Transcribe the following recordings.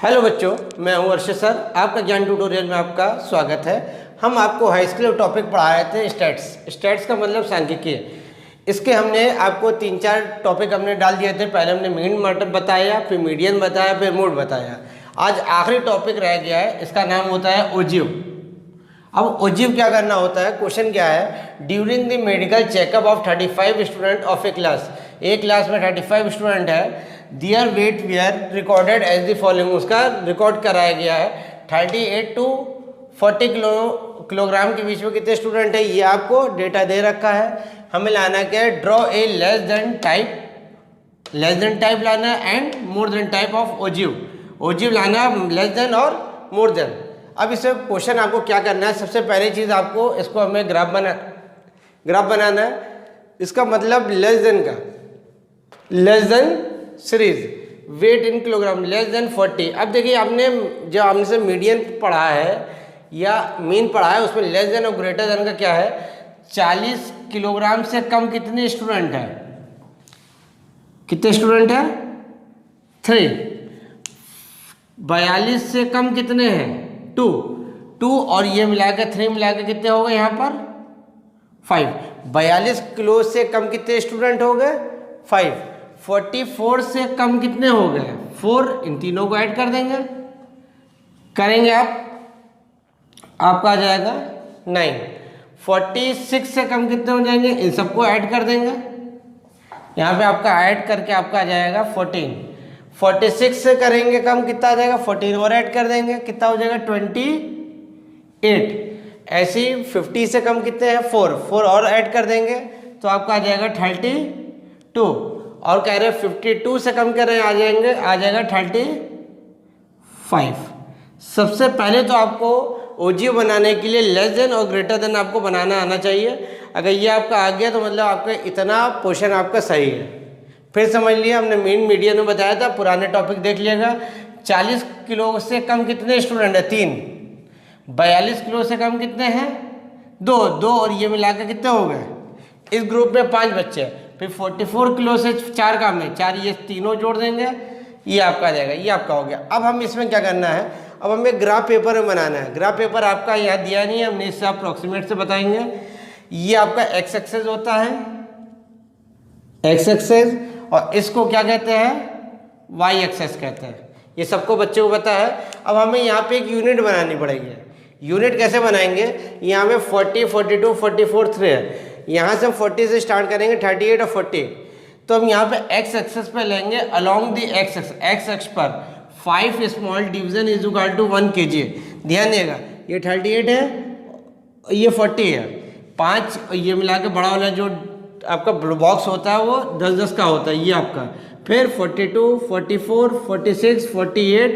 Hello बच्चों, मैं हूं अर्शद सर। आपका ज्ञान ट्यूटोरियल में आपका स्वागत है। हम आपको हाई स्कूल टॉपिक पढ़ाए थे स्टैट्स का मतलब सांख्यिकी। इसके हमने आपको 3-4 टॉपिक हमने डाल दिए थे। पहले हमने मीन मतलब बताया, फिर मीडियन बताया, फिर मोड बताया। आज आखिरी टॉपिक रह गया है, इसका नाम होता है ओजिव। अब ओजिव क्या करना होता है, क्वेश्चन क्या है, during the medical checkup of 35 student of a class, एक क्लास में 35 स्टूडेंट है, their weight were recorded as the following, उसका रिकॉर्ड कराया गया है 38 to 40 किलोग्राम के बीच में कितने स्टूडेंट है, ये आपको डेटा दे रखा है। हमें लाना क्या है, draw a less than type लाना है and more than type of ogive लाना है, लेस देन और मोर देन। अब इसमें क्वेश्चन आपको क्या करना है, सबसे पहली चीज़ आपको इसको हमें ग्राफ बनाना है। इसका मतलब less than series, weight in kilogram less than 40। अब देखिए आपने जो हमने मीडियन पढ़ा है या मीन पढ़ा है, उसमें लेस देन और ग्रेटर देन का क्या है, 40 किलोग्राम से कम कितने स्टूडेंट हैं, कितने स्टूडेंट हैं 3। 42 से कम कितने हैं 2 और ये मिला के 3 मिला के कितने हो गए यहाँ पर 5। 42 किलो से कम कितने स्टूडेंट हो गए 5। 44 से कम कितने हो गए 4, इन तीनों को ऐड कर देंगे, करेंगे आपका आ जाएगा 9। 46 से कम कितने हो जाएंगे, इन सबको ऐड कर देंगे, यहाँ पे आपका ऐड करके आपका आ जाएगा 14। 46 से करेंगे कम कितना आ जाएगा 14 और ऐड कर देंगे, कितना हो जाएगा 28। ऐसे ही 50 से कम कितने हैं 4 और ऐड कर देंगे तो आपका आ जाएगा 32। और कह रहे हैं 52 से कम कर रहे हैं आ जाएगा 35। सबसे पहले तो आपको ओजिव बनाने के लिए लेस देन और ग्रेटर देन आपको बनाना आना चाहिए। अगर ये आपका आ गया तो मतलब आपका इतना पोर्शन आपका सही है। फिर समझ लिया, हमने मीन मीडियन में बताया था, पुराने टॉपिक देख लिएगा। 40 किलो से कम कितने स्टूडेंट है 3। 42 किलो से कम कितने हैं 2 और ये मिला के कितने हो गए, इस ग्रुप में 5 बच्चे। फिर 44 किलो से 4 काम है 4, ये तीनों जोड़ देंगे, ये आपका आ जाएगा, ये आपका हो गया। अब हम इसमें क्या करना है, अब हमें ग्राफ पेपर में बनाना है। ग्राफ पेपर आपका यहाँ दिया नहीं है, हमने इससे अप्रोक्सीमेट से बताएंगे। ये आपका एक्स एक्सेस होता है, एक्स एक्सेस, और इसको क्या कहते हैं वाई एक्सेस कहते हैं। ये सबको बच्चे को पता है। अब हमें यहाँ पे एक यूनिट बनानी पड़ेगी। यूनिट कैसे बनाएंगे, यहाँ पे 40, 42, 44, 3 है। यहाँ से हम 40 से स्टार्ट करेंगे 38 और 40। तो हम यहाँ पे एक्स एक्सेस पे लेंगे, अलोंग दी एक्स एक्स पर 5 small division is equal to 1 kg। ध्यान देगा, ये 38 है, ये 40 है, 5 ये मिला के बड़ा वाला जो आपका बॉक्स होता है वो 10-10 का होता है, ये आपका। फिर 42, 44, 46, 48,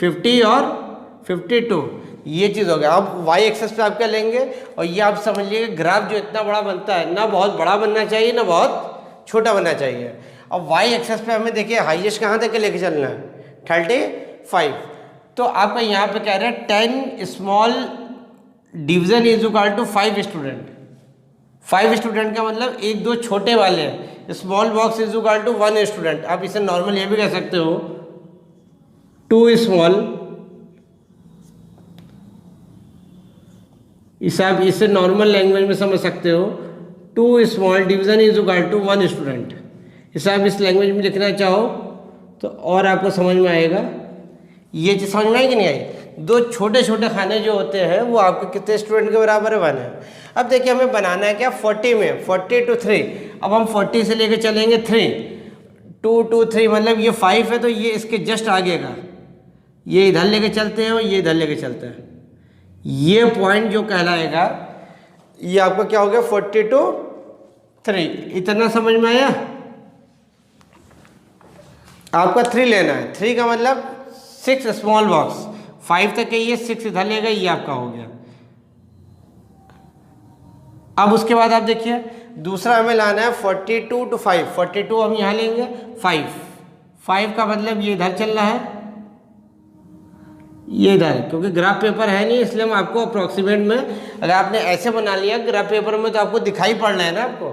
50 और 52, ये चीज़ हो गया। अब वाई एक्सेस पे आप क्या लेंगे, और ये आप समझ लीजिए ग्राफ जो इतना बड़ा बनता है, ना बहुत बड़ा बनना चाहिए ना बहुत छोटा बनना चाहिए। अब वाई एक्सेस पे हमें देखिए हाईएस्ट कहाँ तक लेके चलना है 35। तो आपका यहाँ पे कह रहे हैं 10 small division is equal to 5 student. 5 student का मतलब 1-2 छोटे वाले हैं, small box is equal to 1 student. आप इसे नॉर्मल ये भी कह सकते हो 2 स्मॉल, इसे आप इसे नॉर्मल लैंग्वेज में समझ सकते हो 2 small division is equal to 1 student. इसे आप इस लैंग्वेज में लिखना चाहो तो और आपको समझ में आएगा। ये चीज़ समझ में आई कि नहीं आई, 2 छोटे छोटे खाने जो होते हैं वो आपके कितने स्टूडेंट के बराबर है 1 है। अब देखिए हमें बनाना है क्या 40 में 40 to 3। अब हम 40 से लेके चलेंगे 3, 2 to 3 मतलब ये 5 है तो ये इसके जस्ट आगे का, ये इधर लेके चलते हैं और ये इधर लेके चलते हैं। ये पॉइंट जो कहलाएगा ये आपका क्या हो गया 40 to 3। इतना समझ में आया। आपका 3 लेना है, 3 का मतलब 6 स्मॉल बॉक्स, 5 तक है, ये 6 इधर लेगा, ये आपका हो गया। अब उसके बाद आप देखिए दूसरा हमें लाना है 42 to 5। 42 हम यहाँ लेंगे, 5 का मतलब ये इधर चल रहा है, ये इधर, क्योंकि ग्राफ पेपर है नहीं इसलिए हम आपको अप्रोक्सीमेट में, अगर आपने ऐसे बना लिया ग्राफ पेपर में तो आपको दिखाई पड़ना है ना आपको।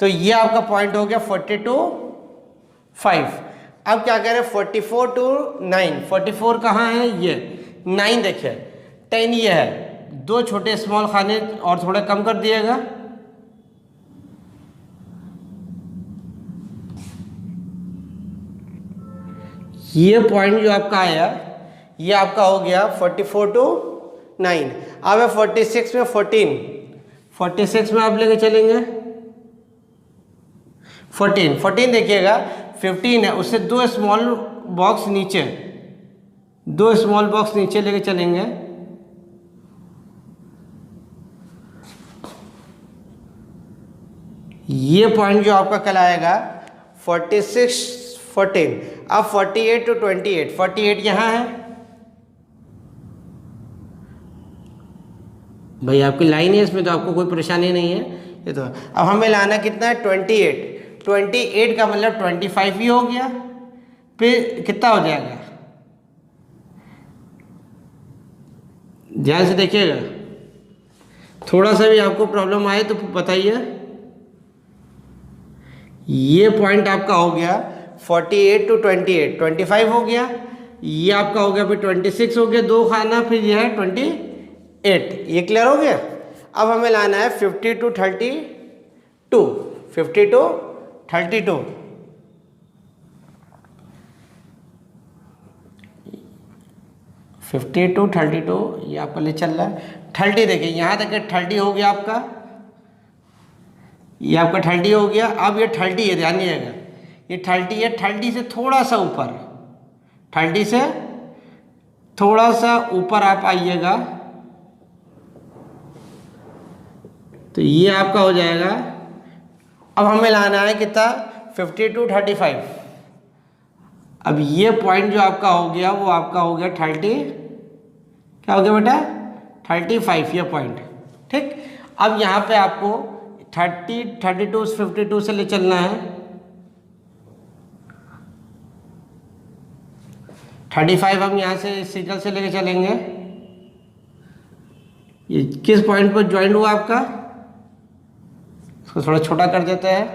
तो ये आपका पॉइंट हो गया 42, 5। अब क्या करें 44 to 9, 44 कहाँ है, ये 9 देखिए, 10 ये है, दो छोटे स्मॉल खाने और थोड़ा कम कर दिएगा, ये पॉइंट जो आपका आया ये आपका हो गया 44 to 9। अब है 46 में 14, 46 में आप लेके चलेंगे 14 देखिएगा 15 है, उससे दो स्मॉल बॉक्स नीचे, दो स्मॉल बॉक्स नीचे लेके चलेंगे, ये पॉइंट जो आपका कहलाएगा 46 14। अब 48 to 28, 48 यहाँ है भाई, आपकी लाइन है इसमें तो आपको कोई परेशानी नहीं है ये तो। अब हमें लाना कितना है 28, 28 का मतलब 25 ही हो गया, फिर कितना हो जाएगा, ध्यान से देखिएगा, थोड़ा सा भी आपको प्रॉब्लम आए तो बताइए। ये पॉइंट आपका हो गया 48 to 28, 25 हो गया, ये आपका हो गया, फिर 26 हो गया, दो खाना, फिर ये है 28, ये क्लियर हो गया। अब हमें लाना है 50 to 32, 50 to 32, 50 to 32 ये आपका ले चल रहा है। 30 देखिए यहाँ तक 30 हो गया आपका, ये आपका 30 हो गया। अब ये 30 है, ध्यान दीजिएगा, ये 30 है, 30 से थोड़ा सा ऊपर, 30 से थोड़ा सा ऊपर आप आइएगा तो ये आपका हो जाएगा। अब हमें लाना है कितना 50 to 35। अब ये पॉइंट जो आपका हो गया वो आपका हो गया 30, क्या हो गया बेटा 35 ये पॉइंट, ठीक। अब यहाँ पे आपको 30, 32, 52 से ले चलना है, 35 हम यहाँ से सिग्नल से लेके चलेंगे। ये किस पॉइंट पर ज्वाइन हुआ आपका, इसको थोड़ा छोटा कर देते हैं,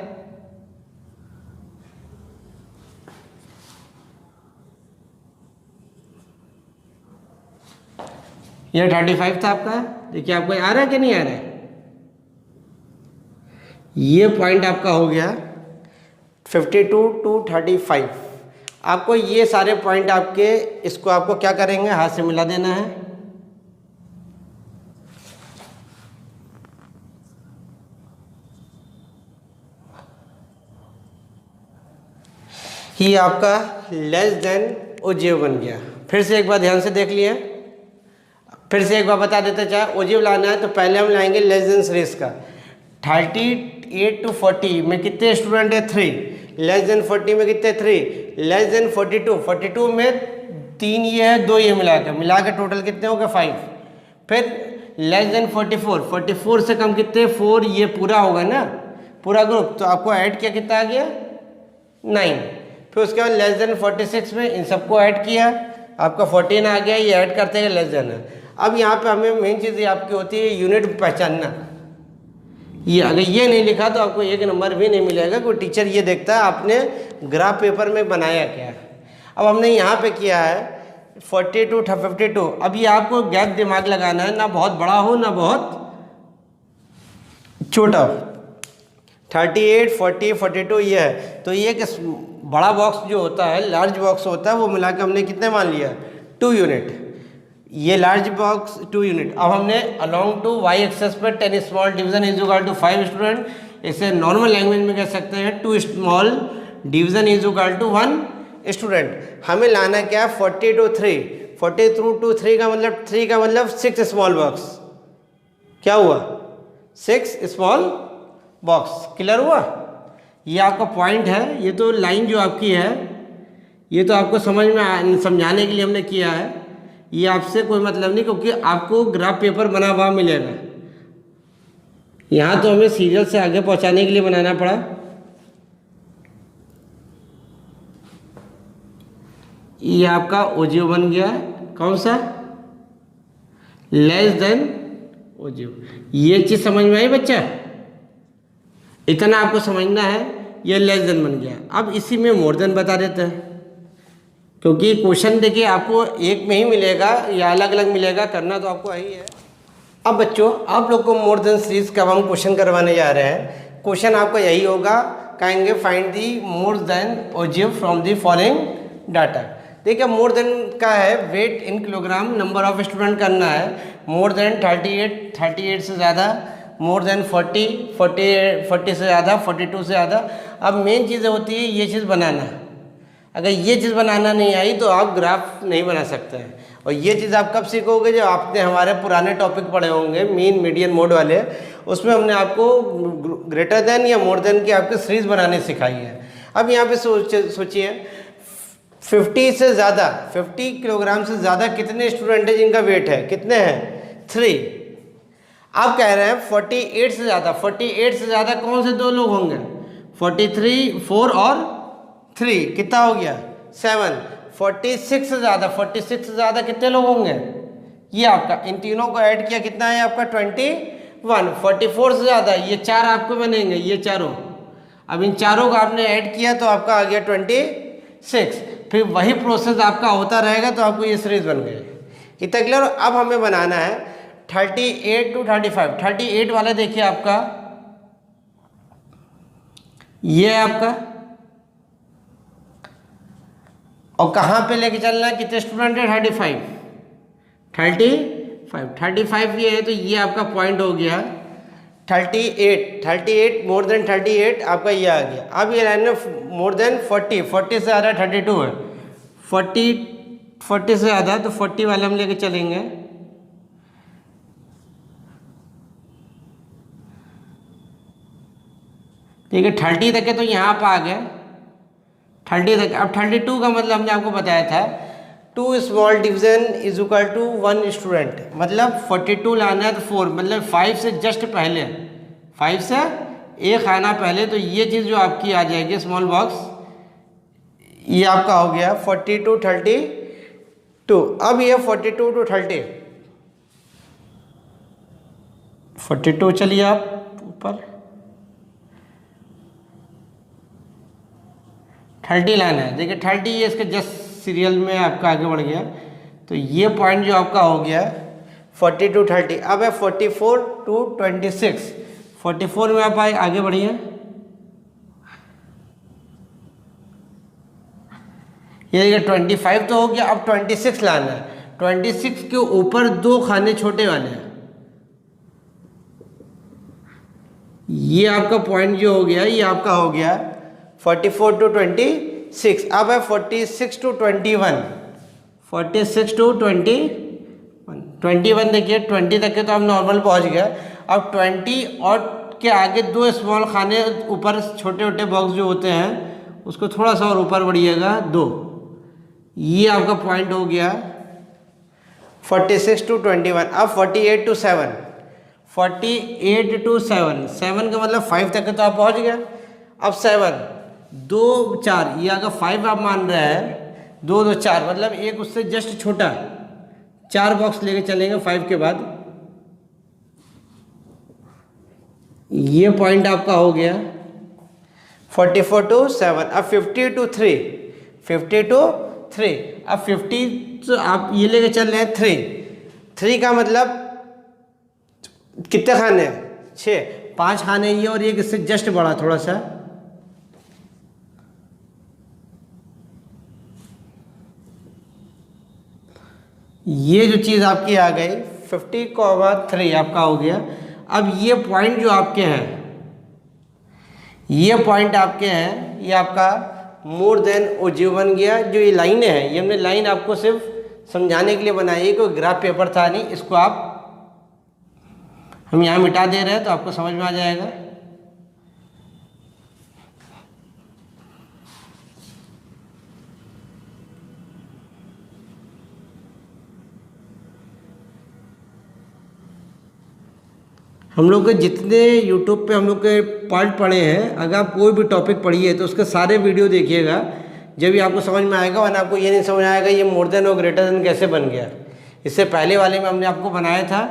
ये 35 था आपका। देखिए आपको आ रहा है कि नहीं आ रहा है, ये पॉइंट आपका हो गया 52 to 35। आपको ये सारे पॉइंट आपके, इसको आपको क्या करेंगे, हाथ से मिला देना है। ये आपका लेस देन ओजिव बन गया। फिर से एक बार ध्यान से देख लिए, फिर से एक बार बता देते, चाहे ओजिव लाना है तो पहले हम लाएंगे लेस देन सीरीज का। 38 to 40 में कितने स्टूडेंट है 3, लेस देन 40 में कितने 3, लेस देन 42, 42 में 3 ये है 2 ये मिला के टोटल कितने हो गए 5। फिर लेस देन 44, 44 से कम कितने 4, ये पूरा होगा ना पूरा ग्रुप, तो आपको ऐड किया कितना आ गया 9। फिर उसके बाद लेस देन 46 में इन सबको ऐड किया, आपका 14 आ गया, ये ऐड करते हैं लेस देन। अब यहाँ पे हमें मेन चीज़ आपकी होती है यूनिट पहचानना। ये अगर ये नहीं लिखा तो आपको एक नंबर भी नहीं मिलेगा, कोई टीचर ये देखता है आपने ग्राफ पेपर में बनाया क्या है। अब हमने यहाँ पे किया है 40 to 52। अब ये आपको गैप दिमाग लगाना है, ना बहुत बड़ा हो ना बहुत छोटा हो। 38, 40, 42 ये है, तो ये एक बड़ा बॉक्स जो होता है, लार्ज बॉक्स होता है, वो मिला के हमने कितने मान लिया 2 यूनिट। ये लार्ज बॉक्स 2 यूनिट। अब हमने अलोंग टू वाई एक्सेस पर 10 small division is equal to 5 student, इसे नॉर्मल लैंग्वेज में कह सकते हैं 2 small division is equal to 1 student. हमें लाना क्या है 40 to 3, 40 to 3 का मतलब 3 का मतलब 6 स्मॉल बॉक्स, क्या हुआ 6 स्मॉल बॉक्स, क्लियर हुआ। ये आपका पॉइंट है, ये तो लाइन जो आपकी है ये तो आपको समझाने के लिए हमने किया है, ये आपसे कोई मतलब नहीं, क्योंकि आपको ग्राफ पेपर बना हुआ मिलेगा। यहाँ तो हमें सीरियल से आगे पहुँचाने के लिए बनाना पड़ा। ये आपका ओजियो बन गया, कौन सा लेस देन ओजियो। ये चीज़ समझ में आई बच्चा, इतना आपको समझना है, ये लेस देन बन गया। अब इसी में मोर देन बता देते हैं। क्योंकि क्वेश्चन देखिए आपको एक में ही मिलेगा या अलग अलग मिलेगा, करना तो आपको यही है। अब बच्चों आप लोग को मोर देन सीरीज का हम क्वेश्चन करवाने जा रहे हैं। क्वेश्चन आपका यही होगा, कहेंगे find the more than ogive from the following data. देखिए मोर देन का है weight in kilogram, number of student करना है। मोर देन 38 से ज़्यादा, मोर देन 40 से ज़्यादा, 42 से ज़्यादा। अब मेन चीज़ होती है ये चीज़ बनाना। अगर ये चीज़ बनाना नहीं आई तो आप ग्राफ नहीं बना सकते हैं। और ये चीज़ आप कब सीखोगे, जब आपने हमारे पुराने टॉपिक पढ़े होंगे मीन मीडियन मोड वाले, उसमें हमने आपको ग्रेटर देन या मोर देन की आपकी सीरीज बनाने सिखाई है। अब यहाँ पे सोचिए 50 से ज़्यादा, 50 किलोग्राम से ज़्यादा कितने स्टूडेंट हैं जिनका वेट है, कितने हैं 3। आप कह रहे हैं 48 से ज़्यादा, 48 से ज़्यादा कौन से दो लोग होंगे, 43, 4 और 3 कितना हो गया 7। 46 से ज़्यादा, 46 से ज़्यादा कितने लोग होंगे, ये आपका इन तीनों को ऐड किया कितना है आपका 21। 44 से ज़्यादा ये 4 आपको बनेंगे, ये चारों। अब इन चारों को आपने ऐड किया तो आपका आ गया 26। फिर वही प्रोसेस आपका होता रहेगा तो आपको ये सीरीज बन गई। इतना क्लियर। अब हमें बनाना है 38 to 35। 38 वाला देखिए आपका ये आपका, और कहाँ पे लेके चलना है, कितने स्टूडेंट है 35 ये है, तो ये आपका पॉइंट हो गया 38 मोर देन 38 आपका ये आ गया। अब ये लाइन में मोर देन 40 से ज़्यादा 32 है, 40 से ज़्यादा तो 40 वाले हम लेके चलेंगे। ठीक है 30 तक है तो यहाँ पर आ गए 30 तक। अब 32 का मतलब हमने आपको बताया था 2 small division is equal to 1 student, मतलब 42 लाना है तो 4 मतलब 5 से जस्ट पहले, 5 से एक आना पहले, तो ये चीज़ जो आपकी आ जाएगी स्मॉल बॉक्स, ये आपका हो गया 40 to 32। अब ये 42 to 30, 42 चलिए आप ऊपर 30 लाना है। देखिए 30 ये इसके जस्ट सीरियल में आपका आगे बढ़ गया, तो ये पॉइंट जो आपका हो गया 40 to 30। अब है 44 to 26, 44 में आप आगे बढ़िए, ये देखिए 25 तो हो गया। अब 26 लाना है, 26 के ऊपर 2 खाने छोटे वाले हैं, ये आपका पॉइंट जो हो गया ये आपका हो गया 44 to 26। अब है 46 to 21, 46 to 21 देखिए 20 तक के तो आप नॉर्मल पहुंच गया। अब 20 और के आगे 2 स्मॉल खाने ऊपर छोटे छोटे बॉक्स जो होते हैं उसको थोड़ा सा और ऊपर बढ़िएगा 2, ये आपका पॉइंट हो गया 46 to 21। अब 48 to 7, 48 to 7, 7 का मतलब 5 तक तो आप पहुंच गया। अब 7 2 4, ये अगर 5 आप मान रहे हैं 2 2 4 मतलब एक उससे जस्ट छोटा 4 बॉक्स लेके चलेंगे 5 के बाद, ये पॉइंट आपका हो गया 44 to 7। अब 50 to 3, 50 to 3। अब 50 तो आप ये लेके चल रहे हैं 3 का मतलब कितने खाने हैं 6, 5 खाने ये और एक इससे जस्ट बड़ा थोड़ा सा, ये जो चीज़ आपकी आ गई 50,3 आपका हो गया। अब ये पॉइंट जो आपके हैं, ये पॉइंट आपके हैं, ये आपका मोर देन ओजीव बन गया। जो ये लाइनें हैं ये हमने लाइन आपको सिर्फ समझाने के लिए बनाई है, कोई ग्राफ पेपर था नहीं, इसको आप हम यहाँ मिटा दे रहे हैं तो आपको समझ में आ जाएगा। हम लोग के जितने YouTube पे हम लोग के पार्ट पढ़े हैं, अगर आप कोई भी टॉपिक पढ़िए तो उसके सारे वीडियो देखिएगा, जब भी आपको समझ में आएगा, वरना आपको ये नहीं समझ आएगा ये मोर देन और ग्रेटर देन कैसे बन गया। इससे पहले वाले में हमने आपको बनाया था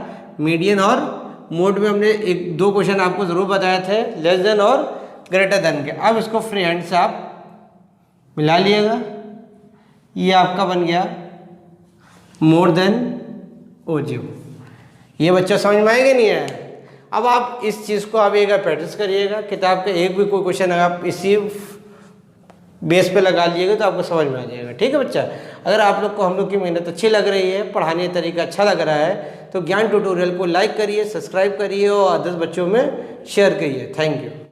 मीडियन और मोड में, हमने 1-2 क्वेश्चन आपको ज़रूर बताए थे लेस देन और ग्रेटर देन के। अब इसको फ्री हैंड से आप मिला लिएगा, ये आपका बन गया मोर देन ओजिव। ये बच्चा समझ में आएगा नहीं आया? अब आप इस चीज़ को आप एक बार प्रैक्टिस करिएगा, किताब का एक भी कोई क्वेश्चन अगर आप इसी बेस पे लगा लीजिएगा तो आपको समझ में आ जाएगा। ठीक है बच्चा, अगर आप लोग को हम लोग की मेहनत अच्छी लग रही है, पढ़ाने का तरीका अच्छा लग रहा है तो ज्ञान ट्यूटोरियल को लाइक करिए, सब्सक्राइब करिए और अदर्स बच्चों में शेयर करिए। Thank you.